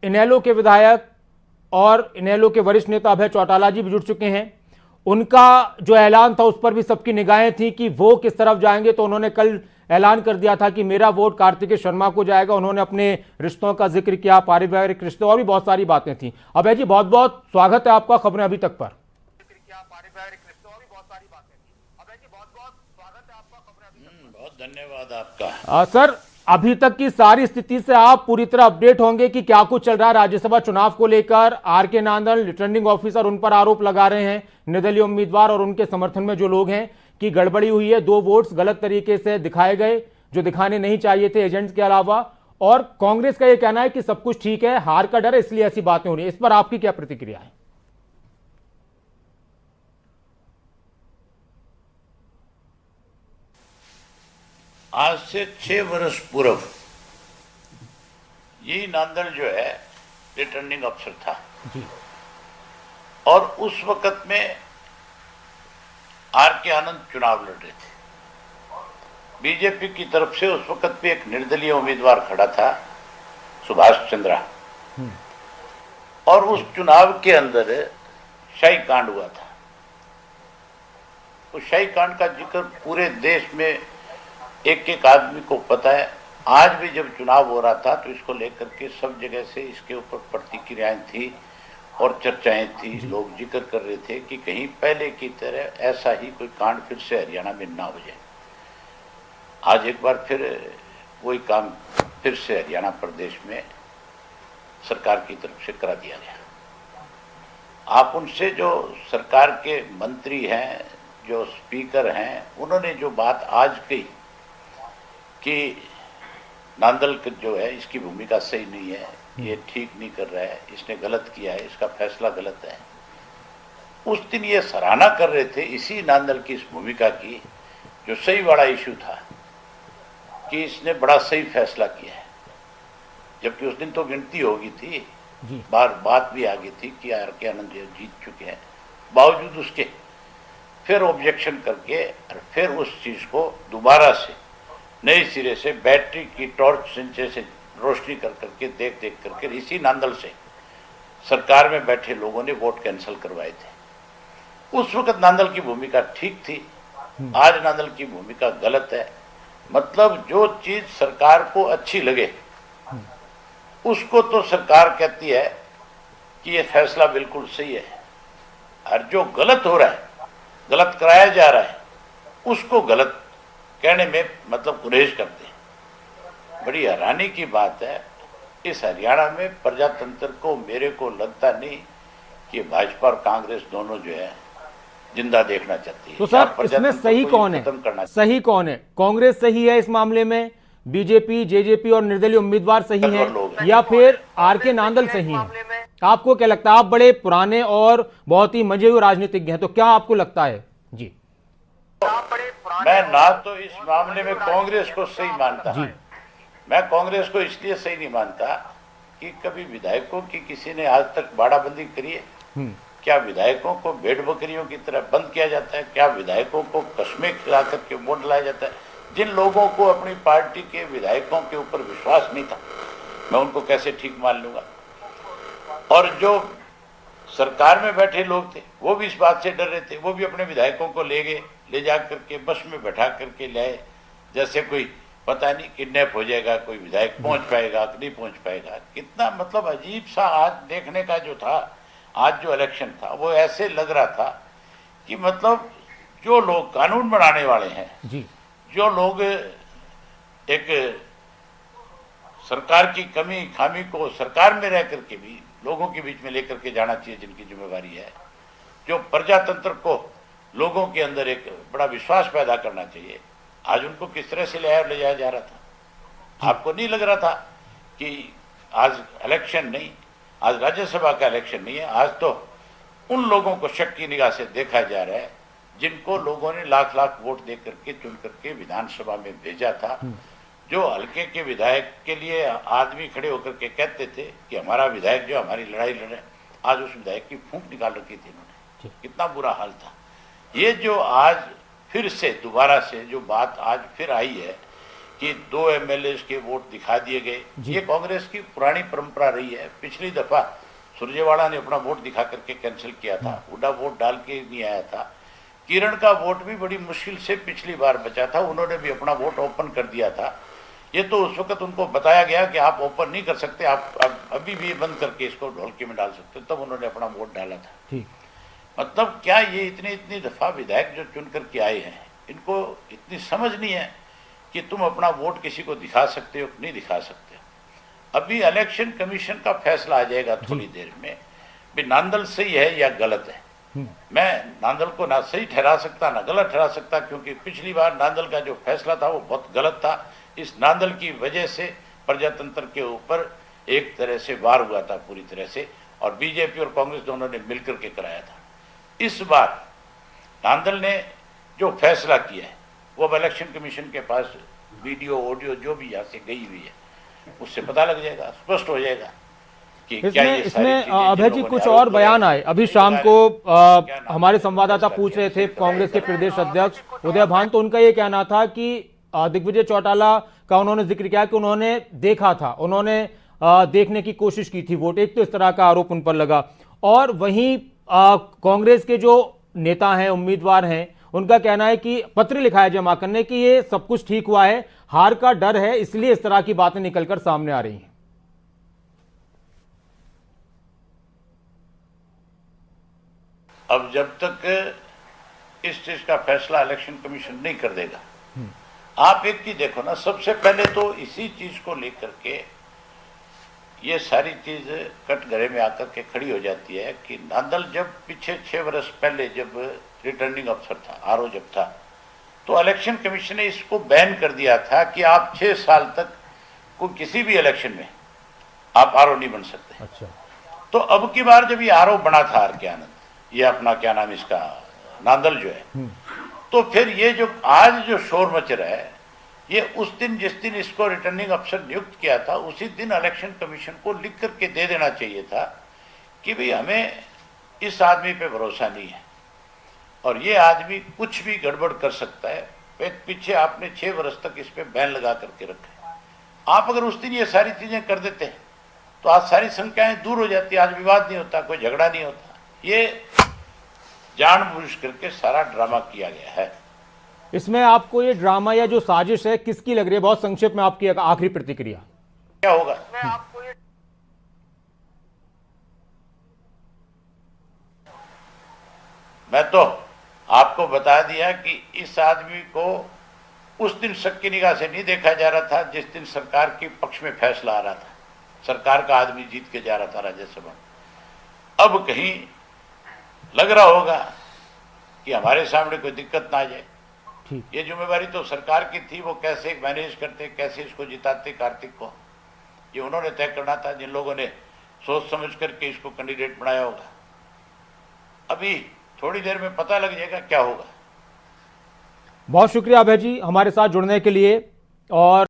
इनेलो के विधायक और इनेलो के वरिष्ठ नेता अभय चौटाला जी भी जुड़ चुके हैं। उनका जो ऐलान था उस पर भी सबकी निगाहें थी कि वो किस तरफ जाएंगे। तो उन्होंने कल ऐलान कर दिया था कि मेरा वोट कार्तिकेय शर्मा को जाएगा। उन्होंने अपने रिश्तों का जिक्र किया, पारिवारिक रिश्ते और भी बहुत सारी बातें थी। अभय जी, बहुत बहुत स्वागत है आपका खबरें अभी तक पर। बहुत धन्यवाद आपका। सर, अभी तक की सारी स्थिति से आप पूरी तरह अपडेट होंगे कि क्या कुछ चल रहा है राज्यसभा चुनाव को लेकर। आर के नांदल रिटर्निंग ऑफिसर उन पर आरोप लगा रहे हैं, निर्दलीय उम्मीदवार और उनके समर्थन में जो लोग हैं, कि गड़बड़ी हुई है, 2 वोट्स गलत तरीके से दिखाए गए जो दिखाने नहीं चाहिए थे एजेंट्स के अलावा। और कांग्रेस का यह कहना है कि सब कुछ ठीक है, हार का डर है इसलिए ऐसी बातें हो रही है। इस पर आपकी क्या प्रतिक्रिया है? आज से 6 वर्ष पूर्व यही नांदल जो है रिटर्निंग अफसर था जी। और उस वक्त में आर के आनंद चुनाव लड़ रहे थे। बीजेपी की तरफ से उस वक्त पे एक निर्दलीय उम्मीदवार खड़ा था, सुभाष चंद्रा। और उस चुनाव के अंदर शाही कांड हुआ था। उस शाही कांड का जिक्र पूरे देश में एक एक आदमी को पता है। आज भी जब चुनाव हो रहा था तो इसको लेकर के सब जगह से इसके ऊपर प्रतिक्रियाएं थी और चर्चाएं थी। लोग जिक्र कर रहे थे कि कहीं पहले की तरह ऐसा ही कोई कांड फिर से हरियाणा में ना हो जाए। आज एक बार फिर वही काम फिर से हरियाणा प्रदेश में सरकार की तरफ से करा दिया गया। आप उनसे जो सरकार के मंत्री हैं, जो स्पीकर हैं, उन्होंने जो बात आज कही कि नांदल जो है इसकी भूमिका सही नहीं है, ये ठीक नहीं कर रहा है, इसने गलत किया है, इसका फैसला गलत है। उस दिन ये सराहना कर रहे थे इसी नांदल की इस भूमिका की, जो सही वाला इशू था कि इसने बड़ा सही फैसला किया है। जबकि उस दिन तो गिनती हो गई थी, बात भी आ गई थी कि आर के आनंद जीत चुके हैं। बावजूद उसके फिर ऑब्जेक्शन करके और फिर उस चीज को दोबारा से नए सिरे से बैटरी की टॉर्च से रोशनी कर करके देख करके इसी नांदल से सरकार में बैठे लोगों ने वोट कैंसिल करवाए थे। उस वक्त नांदल की भूमिका ठीक थी, आज नांदल की भूमिका गलत है। मतलब जो चीज सरकार को अच्छी लगे उसको तो सरकार कहती है कि ये फैसला बिल्कुल सही है, और जो गलत हो रहा है, गलत कराया जा रहा है, उसको गलत कहने में मतलब गुरेज करते हैं। बड़ी हैरानी की बात है, इस हरियाणा में प्रजातंत्र को मेरे को लगता नहीं कि भाजपा और कांग्रेस दोनों जो है जिंदा देखना चाहती है। तो सर, इसमें सही कौन है? सही कौन है? कांग्रेस सही है इस मामले में, बीजेपी, जेजेपी और निर्दलीय उम्मीदवार सही है, या फिर आर के नांदल सही है? आपको क्या लगता है? आप बड़े पुराने और बहुत ही मंझे हुए राजनीतिज्ञ हैं, तो क्या आपको लगता है? जी, मैं ना तो इस मामले में कांग्रेस को सही मानता हूं। मैं कांग्रेस को इसलिए सही नहीं मानता कि कभी विधायकों की किसी ने आज तक बाड़ाबंदी करी है? क्या विधायकों को भेड़ बकरियों की तरह बंद किया जाता है? क्या विधायकों को कस्में खिला करके वोट लाया जाता है? जिन लोगों को अपनी पार्टी के विधायकों के ऊपर विश्वास नहीं था, मैं उनको कैसे ठीक मान लूंगा? और जो सरकार में बैठे लोग थे वो भी इस बात से डर रहे थे, वो भी अपने विधायकों को ले जा करके बस में बैठा करके लाए, जैसे कोई पता नहीं किडनैप हो जाएगा, कोई विधायक पहुंच पाएगा कि नहीं पहुंच पाएगा। कितना मतलब अजीब सा आज देखने का जो था, आज जो इलेक्शन था वो ऐसे लग रहा था कि मतलब जो लोग कानून बनाने वाले हैं जी, जो लोग एक सरकार की कमी खामी को सरकार में रह करके भी लोगों के बीच में लेकर के जाना चाहिए, जिनकी जिम्मेवारी है, जो प्रजातंत्र को लोगों के अंदर एक बड़ा विश्वास पैदा करना चाहिए, आज उनको किस तरह से ले जाया जा रहा था? आपको नहीं लग रहा था कि आज इलेक्शन नहीं, आज राज्यसभा का इलेक्शन नहीं है, आज तो उन लोगों को शक की निगाह से देखा जा रहा है जिनको लोगों ने लाख लाख वोट दे करके चुन करके विधानसभा में भेजा था। जो हल्के के विधायक के लिए आदमी खड़े होकर के कहते थे कि हमारा विधायक जो हमारी लड़ाई लड़े, आज उस विधायक की फूंक निकाल रखी थी इन्होंने। कितना बुरा हाल था। ये जो आज फिर से दोबारा से जो बात आज फिर आई है कि 2 एमएलए के वोट दिखा दिए गए। ये कांग्रेस की पुरानी परंपरा रही है। पिछली दफा सुरजेवाला ने अपना वोट दिखा करके कैंसिल किया था, हुड्डा वोट डाल के नहीं आया था। किरण का वोट भी बड़ी मुश्किल से पिछली बार बचा था, उन्होंने भी अपना वोट ओपन कर दिया था। ये तो उस वक्त उनको बताया गया कि आप ओपन नहीं कर सकते, आप अभी भी बंद करके इसको ढोलकी में डाल सकते, तब उन्होंने अपना वोट डाला था। ठीक, मतलब क्या ये इतनी दफा विधायक जो चुन करके आए हैं, इनको इतनी समझ नहीं है कि तुम अपना वोट किसी को दिखा सकते हो कि नहीं दिखा सकते। अभी इलेक्शन कमीशन का फैसला आ जाएगा थोड़ी देर में, भी नांदल सही है या गलत है। मैं नांदल को ना सही ठहरा सकता ना गलत ठहरा सकता, क्योंकि पिछली बार नांदल का जो फैसला था वो बहुत गलत था। इस नांदल की वजह से प्रजातंत्र के ऊपर एक तरह से वार हुआ था पूरी तरह से, और बीजेपी और कांग्रेस दोनों ने मिलकर के कराया था। इस बार नांदल ने जो फैसला किया है वो अब इलेक्शन कमीशन के पास वीडियो ऑडियो जो भी यहाँ से गई हुई है उससे पता लग जाएगा, स्पष्ट हो जाएगा कि क्या ये इसमें अभय जी कुछ और बयान आए। अभी शाम को हमारे संवाददाता पूछ रहे थे कांग्रेस के प्रदेश अध्यक्ष उदय भान, तो उनका ये कहना था कि दिग्विजय चौटाला का उन्होंने जिक्र किया कि उन्होंने देखा था, उन्होंने देखने की कोशिश की थी वोट। एक तो इस तरह का आरोप उन पर लगा, और वहीं कांग्रेस के जो नेता हैं, उम्मीदवार हैं, उनका कहना है कि पत्र लिखा है जमा करने की ये सब कुछ ठीक हुआ है, हार का डर है, इसलिए इस तरह की बातें निकलकर सामने आ रही हैं। अब जब तक इस चीज का फैसला इलेक्शन कमीशन नहीं कर देगा, आप एक चीज देखो ना, सबसे पहले तो इसी चीज को लेकर के ये सारी चीज कटघरे में आकर के खड़ी हो जाती है कि नांदल जब पीछे 6 वर्ष पहले जब रिटर्निंग अफसर था, आरओ जब था, तो इलेक्शन कमीशन ने इसको बैन कर दिया था कि आप 6 साल तक को किसी भी इलेक्शन में आप आरओ नहीं बन सकते। अच्छा, तो अब की बार जब ये आरओ बना था आर के आनंद, ये अपना क्या नाम इसका नांदल जो है, तो फिर ये जो आज जो शोर मच रहा है, ये उस दिन जिस दिन इसको रिटर्निंग अफसर नियुक्त किया था उसी दिन इलेक्शन कमीशन को लिख करके दे देना चाहिए था कि भाई हमें इस आदमी पे भरोसा नहीं है और ये आदमी कुछ भी गड़बड़ कर सकता है। पीछे आपने 6 वर्ष तक इस पे बैन लगा करके रखा है। आप अगर उस दिन ये सारी चीजें कर देते तो आज सारी संख्याएं दूर हो जाती, आज विवाद नहीं होता, कोई झगड़ा नहीं होता। ये जानबूझ करके सारा ड्रामा किया गया है। इसमें आपको ये ड्रामा या जो साजिश है किसकी लग रही है? बहुत संक्षेप में आपकी आखिरी प्रतिक्रिया क्या होगा? मैं तो आपको बता दिया कि इस आदमी को उस दिन शक की निगाह से नहीं देखा जा रहा था जिस दिन सरकार के पक्ष में फैसला आ रहा था, सरकार का आदमी जीत के जा रहा था राज्यसभा। अब कहीं लग रहा होगा कि हमारे सामने कोई दिक्कत ना आ जाए। ये जिम्मेवारी तो सरकार की थी, वो कैसे मैनेज करते, कैसे इसको जिताते कार्तिक को, ये उन्होंने तय करना था, जिन लोगों ने सोच समझ करके इसको कैंडिडेट बनाया होगा। अभी थोड़ी देर में पता लग जाएगा क्या होगा। बहुत शुक्रिया अभय जी हमारे साथ जुड़ने के लिए। और